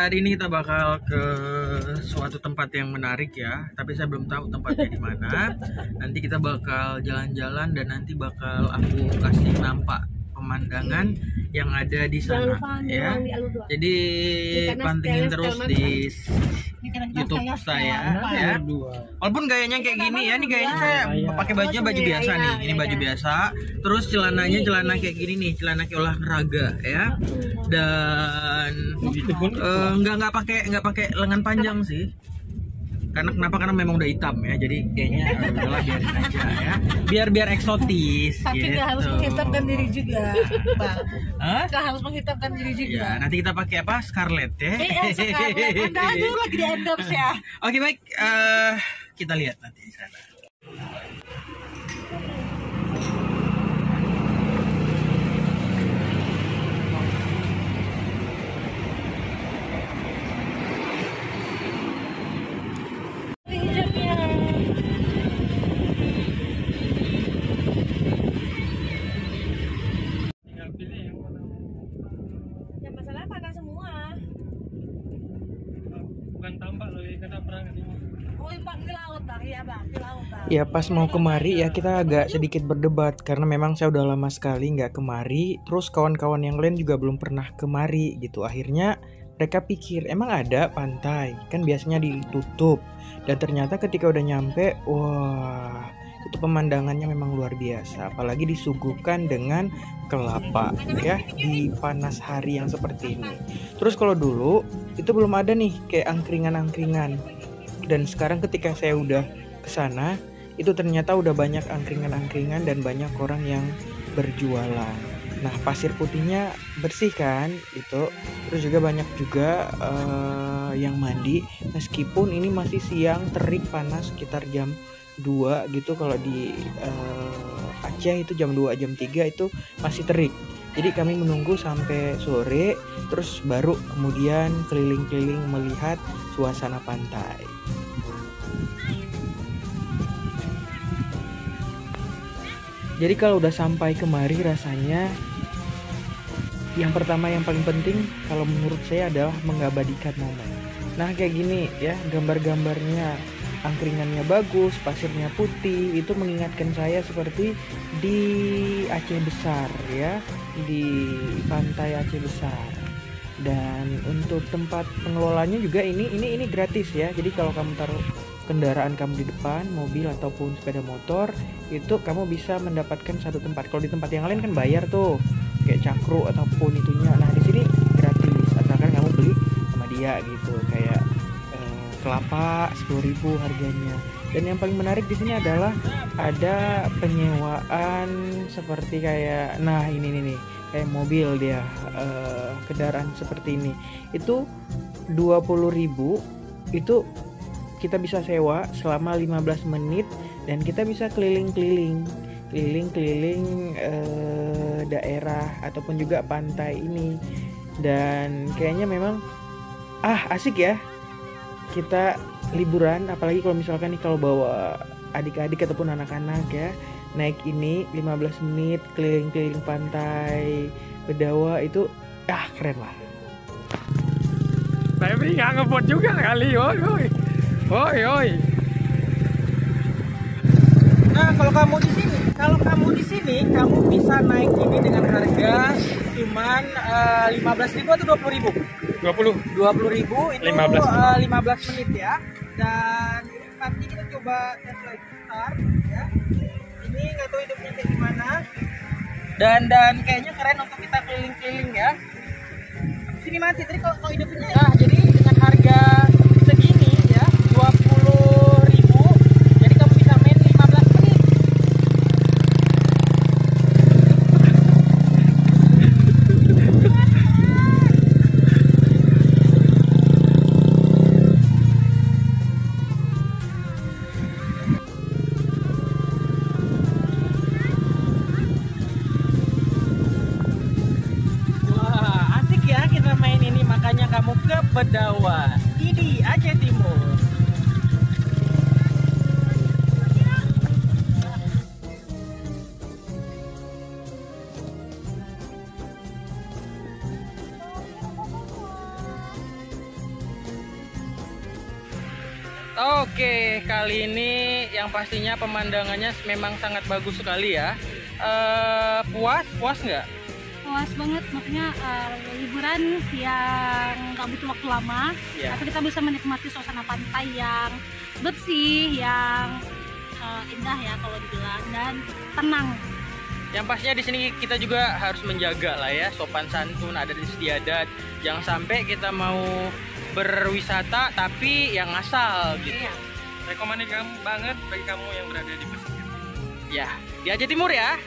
hari ini kita bakal ke suatu tempat yang menarik ya, tapi saya belum tahu tempatnya di mana. Nanti kita bakal jalan-jalan dan nanti bakal aku kasih nampak pemandangan yang ada di sana ya. Jadi pantengin terus di YouTube saya ya. Walaupun gayanya kayak gini ya, ini gayanya saya pakai bajunya baju biasa nih. Ini baju biasa, terus celananya celana kayak gini nih, celana kayak olahraga ya. Dan nggak pakai lengan panjang sih. Karena memang udah hitam ya, jadi kayaknya adalah biarin aja ya, biar eksotis. Tapi nggak harus menghitamkan diri juga, Bang. Nggak harus menghitamkan diri juga. Ya, nanti kita pakai apa? Scarlet ya. Scarlet. Anda dulu lagi di endorse ya. Oke baik, kita lihat nanti di sana. Ya pas mau kemari ya kita agak sedikit berdebat karena memang saya udah lama sekali nggak kemari. Terus kawan-kawan yang lain juga belum pernah kemari gitu. Akhirnya mereka pikir emang ada pantai, kan biasanya ditutup. Dan ternyata ketika udah nyampe, wah itu pemandangannya memang luar biasa. Apalagi disuguhkan dengan kelapa ya di panas hari yang seperti ini. Terus kalau dulu itu belum ada nih kayak angkringan-angkringan. Dan sekarang ketika saya udah kesana itu ternyata udah banyak angkringan-angkringan dan banyak orang yang berjualan. Nah pasir putihnya bersih kan itu, terus juga banyak juga yang mandi meskipun ini masih siang, terik panas sekitar jam 2 gitu. Kalau di Aceh itu jam 2 jam 3 itu masih terik. Jadi kami menunggu sampai sore terus baru kemudian keliling-keliling melihat suasana pantai. Jadi kalau udah sampai kemari rasanya yang pertama yang paling penting kalau menurut saya adalah mengabadikan momen. Nah kayak gini ya, gambar-gambarnya, angkringannya bagus, pasirnya putih, itu mengingatkan saya seperti di Aceh Besar ya, di pantai Aceh Besar. Dan untuk tempat pengelolanya juga ini gratis ya. Jadi kalau kamu taruh kendaraan kamu di depan, mobil ataupun sepeda motor, itu kamu bisa mendapatkan satu tempat. Kalau di tempat yang lain kan bayar tuh, kayak cakru ataupun itunya. Nah di sini gratis, asalkan kamu beli sama dia gitu. Kayak kelapa 10.000 harganya. Dan yang paling menarik di sini adalah ada penyewaan seperti kayak, nah ini nih kayak mobil dia, kendaraan seperti ini. Itu 20.000 itu kita bisa sewa selama 15 menit dan kita bisa keliling-keliling daerah ataupun juga pantai ini. Dan kayaknya memang asik ya kita liburan, apalagi kalau misalkan nih kalau bawa adik-adik ataupun anak-anak ya, naik ini 15 menit keliling-keliling pantai Bedawa itu keren lah. Tapi nggak ngebut juga kali, oi. Nah, kalau kamu di sini, kamu bisa naik ini dengan harga cuman 15.000 atau 20.000? 20.000 itu 15 menit ya. Dan nanti kita coba tes lagi bentar ya. Ini nggak tahu hidupnya kayak gimana. Dan kayaknya keren untuk kita keliling-keliling ya. Sini mati tadi kalau hidupnya. Nah, jadi dengan harga segini ya, 20.000. Jadi kamu bisa main 15 menit. Wah, asik ya kita main ini, makanya kamu ke Bedawa. Ini Aceh Timur. Oke, kali ini yang pastinya pemandangannya memang sangat bagus sekali ya. Puas nggak? Puas banget, maksudnya liburan yang nggak butuh waktu lama, Iya. tapi kita bisa menikmati suasana pantai yang bersih, yang indah ya kalau dibilang, dan tenang. Yang pastinya di sini kita juga harus menjaga lah ya sopan santun, adat istiadat. Jangan sampai kita mau berwisata tapi yang asal gitu. Iya. Rekomendasi banget bagi kamu yang berada di pesisir. Ya, di Aceh Timur ya.